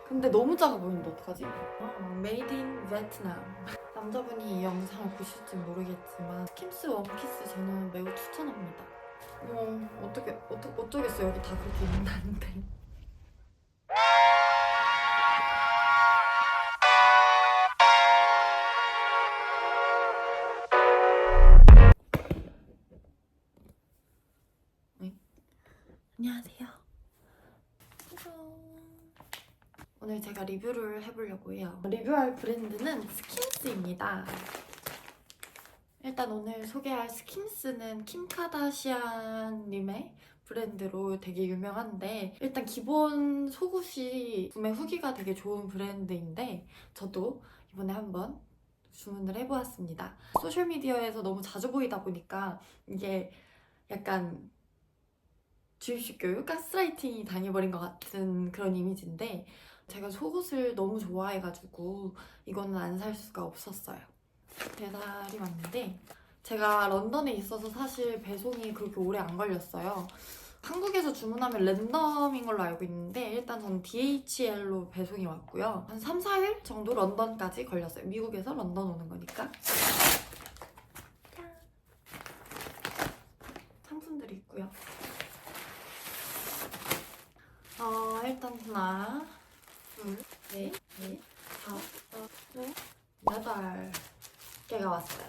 근데 너무 작아 보이는데 어떡하지? 메이드 인 베트남. 남자분이 이 영상을 보실지 모르겠지만 스킨스 원피스 저는 매우 추천합니다. 어쩌겠어. 여기 다 그렇게 입는다는데. 네. 안녕하세요. 오늘 제가 리뷰를 해보려고 해요. 리뷰할 브랜드는 스킨스입니다. 일단 오늘 소개할 스킨스는 킴 카다시안님의 브랜드로 되게 유명한데, 일단 기본 속옷이 구매 후기가 되게 좋은 브랜드인데 저도 이번에 한번 주문을 해보았습니다. 소셜미디어에서 너무 자주 보이다 보니까 이게 약간 주입식 교육, 가스라이팅이 당해버린 것 같은 그런 이미지인데, 제가 속옷을 너무 좋아해가지고 이거는 안 살 수가 없었어요. 배달이 왔는데, 제가 런던에 있어서 사실 배송이 그렇게 오래 안 걸렸어요. 한국에서 주문하면 랜덤인 걸로 알고 있는데, 일단 저는 DHL로 배송이 왔고요. 한 3, 4일 정도 런던까지 걸렸어요. 미국에서 런던 오는 거니까. 상품들이 있고요. 일단 하나, 둘, 넷, 다섯, 여덟 개가 왔어요.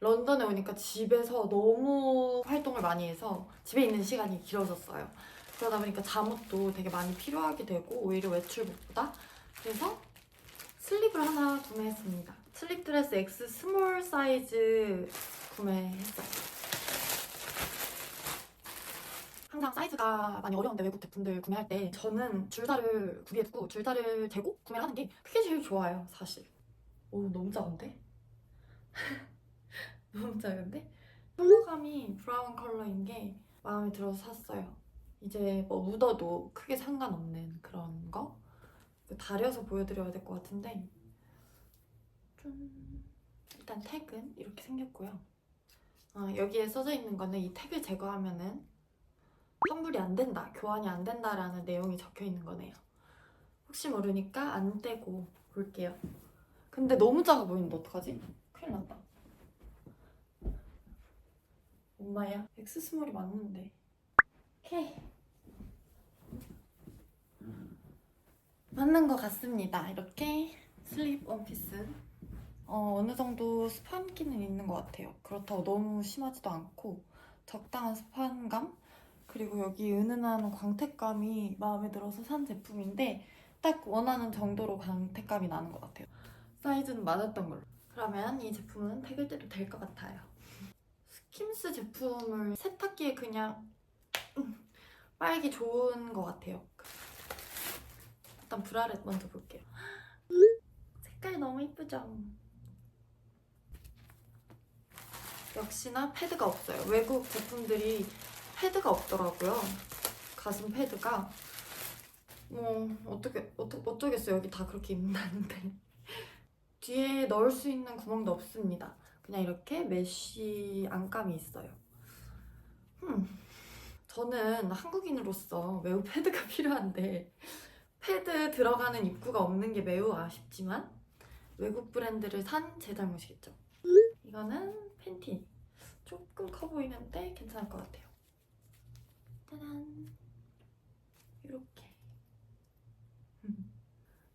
런던에 오니까 집에서 너무 활동을 많이 해서 집에 있는 시간이 길어졌어요. 그러다 보니까 잠옷도 되게 많이 필요하게 되고, 오히려 외출복보다. 그래서 슬립을 하나 구매했습니다. 슬립 드레스 X 스몰 사이즈 구매했어요. 항상 사이즈가 많이 어려운데 외국 제품들 구매할 때 저는 줄다를 구비해두고 줄다를 재고 구매를 하는 게 그게 제일 좋아요, 사실. 오, 너무 작은데? 너무 작은데? 컬러감이 브라운 컬러인 게 마음에 들어서 샀어요. 이제 뭐 묻어도 크게 상관없는 그런 거? 다려서 보여드려야 될 것 같은데, 일단 택은 이렇게 생겼고요. 여기에 써져 있는 거는 이 택을 제거하면은 환불이 안 된다, 교환이 안 된다라는 내용이 적혀 있는 거네요. 혹시 모르니까 안 떼고 볼게요. 근데 너무 작아 보이는데 어떡하지? 큰일 났다. 엄마야, 엑스 스몰이 맞는데. 오케이. 맞는 것 같습니다. 이렇게 슬립 원피스. 어느 정도 스판기는 있는 것 같아요. 그렇다고 너무 심하지도 않고 적당한 스판감? 그리고 여기 은은한 광택감이 마음에 들어서 산 제품인데, 딱 원하는 정도로 광택감이 나는 것 같아요. 사이즈는 맞았던 걸로. 그러면 이 제품은 택을 떼도 될 것 같아요. 스킨스 제품을 세탁기에 그냥 빨기 좋은 것 같아요. 일단 브라렛 먼저 볼게요. 색깔 너무 이쁘죠? 역시나 패드가 없어요. 외국 제품들이 패드가 없더라고요. 가슴 패드가. 어쩌겠어요. 여기 다 그렇게 입는다는데. 뒤에 넣을 수 있는 구멍도 없습니다. 그냥 이렇게 메쉬 안감이 있어요. 저는 한국인으로서 매우 패드가 필요한데, 패드 들어가는 입구가 없는 게 매우 아쉽지만 외국 브랜드를 산 제 잘못이겠죠. 이거는 팬티. 조금 커 보이는데 괜찮을 것 같아요. 짜란. 이렇게.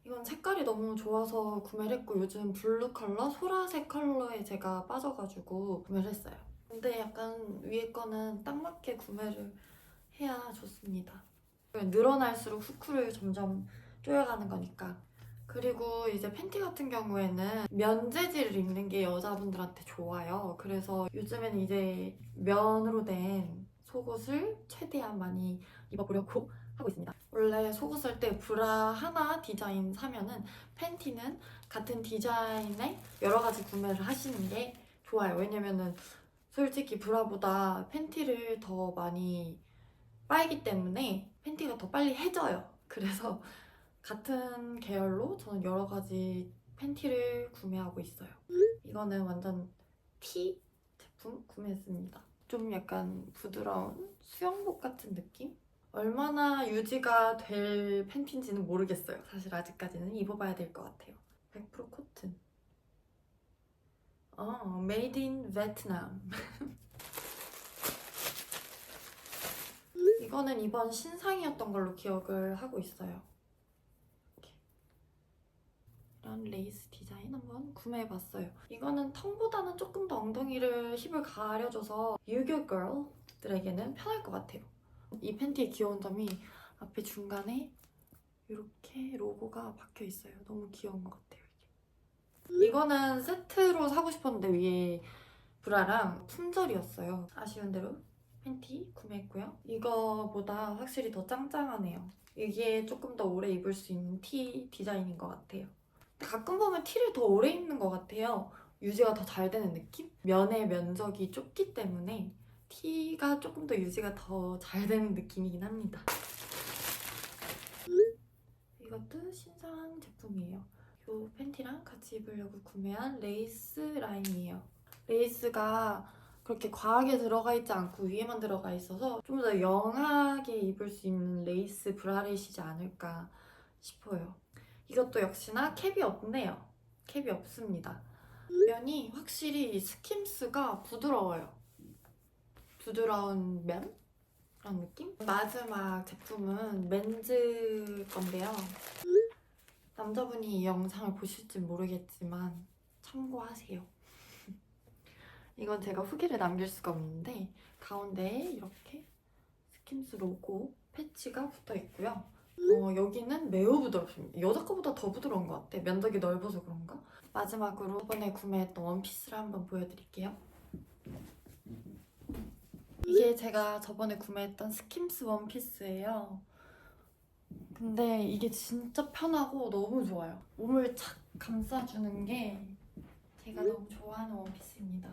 이건 색깔이 너무 좋아서 구매를 했고, 요즘 블루 컬러, 소라색 컬러에 제가 빠져가지고 구매를 했어요. 근데 약간 위에 거는 딱 맞게 구매를 해야 좋습니다. 늘어날수록 후크를 점점 조여가는 거니까. 그리고 이제 팬티 같은 경우에는 면 재질을 입는 게 여자분들한테 좋아요. 그래서 요즘에는 이제 면으로 된 속옷을 최대한 많이 입어보려고 하고 있습니다. 원래 속옷 살 때 브라 하나 디자인 사면은 팬티는 같은 디자인의 여러 가지 구매를 하시는 게 좋아요. 왜냐면은 솔직히 브라보다 팬티를 더 많이 빨기 때문에 팬티가 더 빨리 해져요. 그래서 같은 계열로 저는 여러 가지 팬티를 구매하고 있어요. 이거는 완전 티 제품 구매했습니다. 좀 약간 부드러운 수영복 같은 느낌? 얼마나 유지가 될 팬티인지는 모르겠어요. 사실 아직까지는 입어봐야 될 것 같아요. 100% 코튼. Made in Vietnam. 이거는 이번 신상이었던 걸로 기억을 하고 있어요. 이렇게. 이런 레이스 디자인 한번 구매해봤어요. 이거는 턱보다는 조금 더 엉덩이를 힙을 가려줘서 유교 걸들에게는 편할 것 같아요. 이 팬티의 귀여운 점이 앞에 중간에 이렇게 로고가 박혀 있어요. 너무 귀여운 것 같아요. 이거는 세트로 사고 싶었는데 위에 브라랑 품절이었어요. 아쉬운 대로 팬티 구매했고요. 이거보다 확실히 더 짱짱하네요. 이게 조금 더 오래 입을 수 있는 티 디자인인 것 같아요. 근데 가끔 보면 티를 더 오래 입는 것 같아요. 유지가 더 잘 되는 느낌? 면의 면적이 좁기 때문에 티가 조금 더 유지가 더 잘 되는 느낌이긴 합니다. 이것도 신상 제품이에요. 이 팬티랑 같이 입으려고 구매한 레이스 라인이에요. 레이스가 그렇게 과하게 들어가 있지 않고 위에만 들어가 있어서 좀 더 영하게 입을 수 있는 레이스 브라렛이지 않을까 싶어요. 이것도 역시나 캡이 없네요. 캡이 없습니다. 면이 확실히 스킴스가 부드러워요. 부드러운 면? 그런 느낌? 마지막 제품은 맨즈 건데요. 남자분이 이 영상을 보실지 모르겠지만 참고하세요. 이건 제가 후기를 남길 수가 없는데 가운데에 이렇게 스킴스 로고 패치가 붙어 있고요. 여기는 매우 부드럽습니다. 여자 거보다 더 부드러운 것 같아. 면적이 넓어서 그런가? 마지막으로 이번에 구매했던 원피스를 한번 보여드릴게요. 이게 제가 저번에 구매했던 스킴스 원피스예요. 근데 이게 진짜 편하고 너무 좋아요. 몸을 착 감싸주는 게 제가 너무 좋아하는 원피스입니다.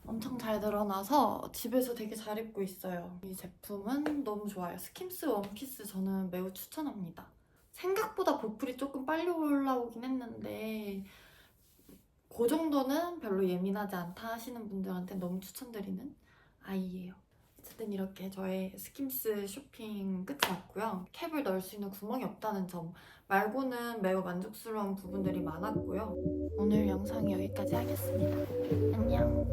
엄청 잘 드러나서 집에서 되게 잘 입고 있어요. 이 제품은 너무 좋아요. 스킴스 원피스 저는 매우 추천합니다. 생각보다 보풀이 조금 빨리 올라오긴 했는데 그 정도는 별로 예민하지 않다 하시는 분들한테 너무 추천드리는 아이예요. 어쨌든 이렇게 저의 스킴스 쇼핑 끝이 났고요. 캡을 넣을 수 있는 구멍이 없다는 점 말고는 매우 만족스러운 부분들이 많았고요. 오늘 영상 여기까지 하겠습니다. 안녕.